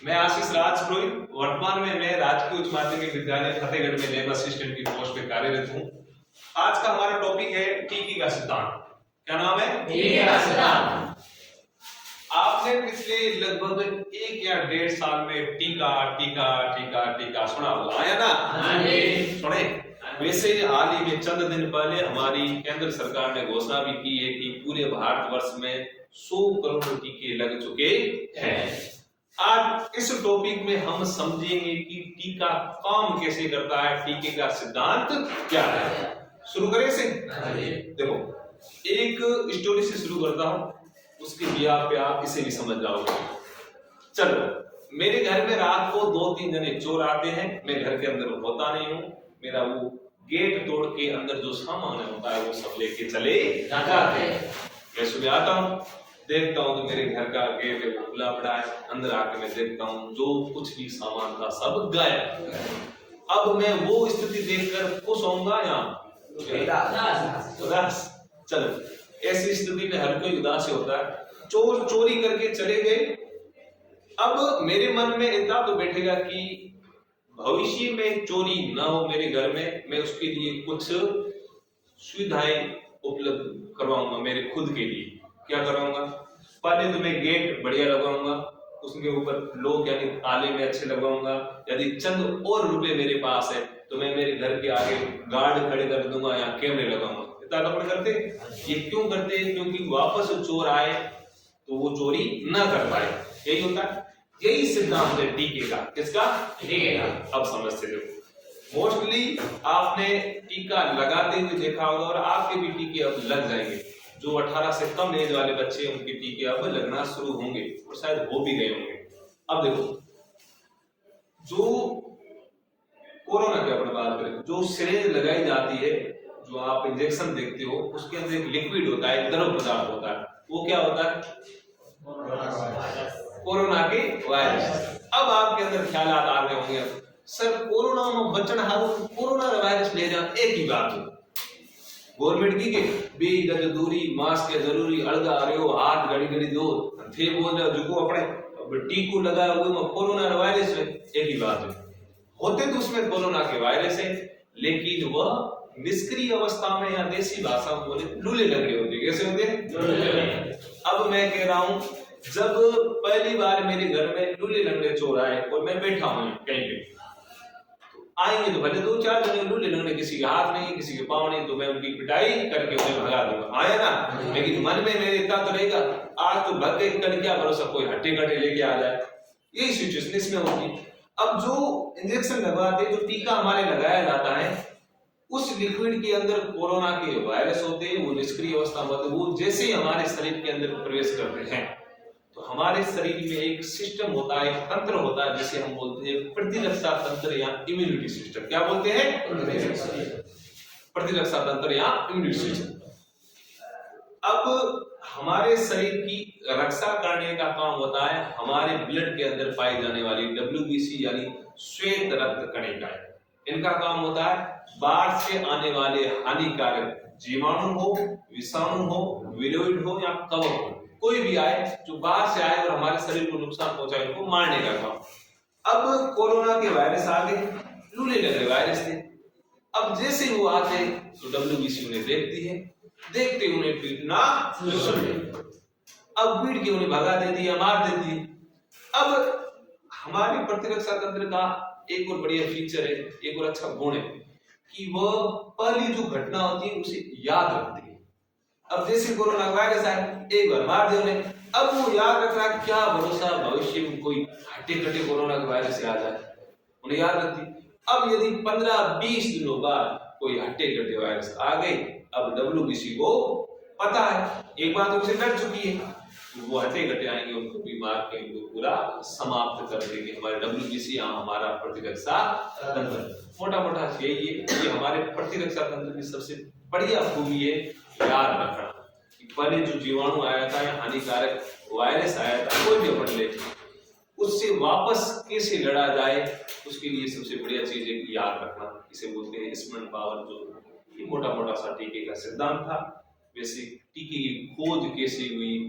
मैं आशीष राज पुरोहित, वर्तमान में मैं राजकीय उच्च माध्यमिक विद्यालय फतेहगढ़ में लैब असिस्टेंट की पोस्ट पे कार्यरत हूँ। आज का हमारा टॉपिक है टीके का सिद्धांत। क्या नाम है? टीके का सिद्धांत। आपने पिछले लगभग 1 या 1.5 साल में टीका टीका टीका टीका सुना होगा, आया ना? हाँ जी। सुने। वैसे हाल ही में चंद दिन पहले हमारी केंद्र सरकार ने घोषणा भी की है कि पूरे भारतवर्ष में 100 करोड़ टीके लग चुके हैं। आज इस टॉपिक में हम समझेंगे कि टीका काम कैसे करता है, टीके का सिद्धांत क्या है। शुरू करें से? देखो, एक स्टोरी से शुरू करता हूं, उसके बिहार पे आप इसे भी समझ जाओगे। चलो, मेरे घर में रात को 2-3 जने चोर आते हैं। मैं घर के अंदर होता नहीं हूँ, मेरा वो गेट तोड़ के अंदर जो सामान होता है वो सब लेके चले जाते हैं। मैं सुबह आता हूँ, देखता हूँ तो मेरे घर का गेट खुला पड़ा है। अंदर आके मैं देखता हूँ जो कुछ भी सामान था सब गायब। अब मैं वो स्थिति देखकर खुश होऊंगा या उदास? चलो, ऐसी स्थिति में हर कोई उदास होता है। चोर चोरी करके चले गए। अब मेरे मन में इतना तो बैठेगा कि भविष्य में चोरी ना हो मेरे घर में, मैं उसके लिए कुछ सुविधाएं उपलब्ध करवाऊंगा मेरे खुद के लिए। क्या कराऊंगा? पहले तो मैं गेट बढ़िया लगाऊंगा, उसके ऊपर लोग यानी ताले में अच्छे लगाऊंगा। यदि चंद और रुपए मेरे पास है तो मैं मेरे घर के आगे गार्ड खड़े कर दूंगा या कैमरे लगाऊंगा। इतना तो करते। ये क्यों करते हैं? क्योंकि वापस चोर आए तो वो चोरी ना कर पाए। यही होता है, यही सिद्धांत है टीके का। किसका? टीके का। अब समझते देखो, मोस्टली आपने टीका लगाते हुए देखा होगा और आपके भी टीके अब लग जाएंगे। जो 18 से कम एज वाले बच्चे हैं उनके टीके अब लगना शुरू होंगे और शायद हो भी गए होंगे। अब देखो, जो कोरोना की अपन बात करें, जो सिरिंज लगाई जाती है, जो आप इंजेक्शन देखते हो, उसके अंदर एक लिक्विड होता है, एक द्रव पदार्थ होता है। वो क्या होता है? कोरोना के वायरस। अब आपके अंदर ख्यालात आ रहे होंगे, सर कोरोना में बचन हारो कोरोना वायरस ले जा। एक ही बात हो, गवर्नमेंट की के 2 गज दूरी, मास्क है जरूरी, अलगा आ रहे हो, हाथ घड़ी घड़ी दो, थे बोल रहे हो जो अपने टीको लगाया हुए में कोरोना वायरस है। एक ही बात है, होते तो उसमें कोरोना के वायरस है, लेकिन वह निष्क्रिय अवस्था में या देसी भाषा में बोले लूले लंगड़े होते। कैसे होते? अब मैं कह रहा हूं, जब पहली बार मेरे घर में लूले लंगड़े चोर आए और मैं बैठा हूं कहीं पे, आएंगे तो भले 2-4 जने लूले लंगड़े, किसी के हाथ नहीं, किसी के पांव नहीं, तो मैं उनकी पिटाई करके उन्हें भगा दूंगा। आया ना? लेकिन मन में मेरे इतना तो रहेगा, आज तो भग गए, कल क्या भरोसा कोई हट्टे कट्टे लेके आ जाए। यही सिचुएशन इसमें होगी। अब जो इंजेक्शन लगवाते, जो टीका हमारे लगाया जाता है, उस लिक्विड के अंदर कोरोना के वायरस होते हैं, वो निष्क्रिय अवस्था में होते हैं। वो जैसे ही हमारे शरीर के अंदर प्रवेश करते हैं तो हमारे शरीर में एक सिस्टम होता है, एक तंत्र होता है, जिसे हम बोलते हैं प्रतिरक्षा तंत्र या इम्यूनिटी सिस्टम। क्या बोलते हैं? प्रतिरक्षा तंत्र या इम्यूनिटी सिस्टम। अब हमारे शरीर की रक्षा करने का काम होता है हमारे ब्लड के अंदर पाई जाने वाली WBC यानी श्वेत रक्त कणिकाएं। इनका काम होता है बाहर से आने वाले हानिकारक जीवाणु हो, विषाणु हो, विरोध हो या कवक हो, कोई भी आए जो बाहर से आए और हमारे शरीर को नुकसान पहुंचाए, उनको मारने का काम। अब कोरोना के वायरस आ गए, लूले लगे वायरस थे। अब जैसे वो आते तो WBC उन्हें देखती है, देखते उन्हें पीटना अब पीट के उन्हें भगा देती है, मार देती है। अब हमारी प्रतिरक्षा तंत्र का एक और बढ़िया फीचर है, एक और अच्छा गुण है कि वह पहली जो घटना होती है उसे याद रखती है। अब जैसे कोरोना वायरस आए, एक बार मार दे उन्हें, अब वो याद रख रहा है, क्या भरोसा भविष्य में कोई हट्टे कट्टे कोरोना वायरस आ जाए, उन्हें याद रखती। अब यदि 15-20 दिनों बाद कोई हट्टे कट्टे वायरस आ गई, अब WBC को पता है, एक बार तो उसे डर चुकी है, वो हट्टे कट्टे आएंगे, उनको बीमार के उनको पूरा समाप्त कर देंगे। हमारे WBC हमारा प्रतिरक्षा तंत्र मोटा मोटा यही है। ये हमारे प्रतिरक्षा तंत्र की सबसे बढ़िया खूबी है, याद रखना। पहले जो जीवाणु आया था या हानिकारक वायरस आया था, कोई भी अपन ले, उससे वापस कैसे लड़ा जाए, उसके लिए सबसे बढ़िया चीज है याद रखना। इसे बोलते हैं स्मरण पावर। जो ये मोटा मोटा सा टीके का सिद्धांत था। वैसे टीके की खोज कैसे हुई,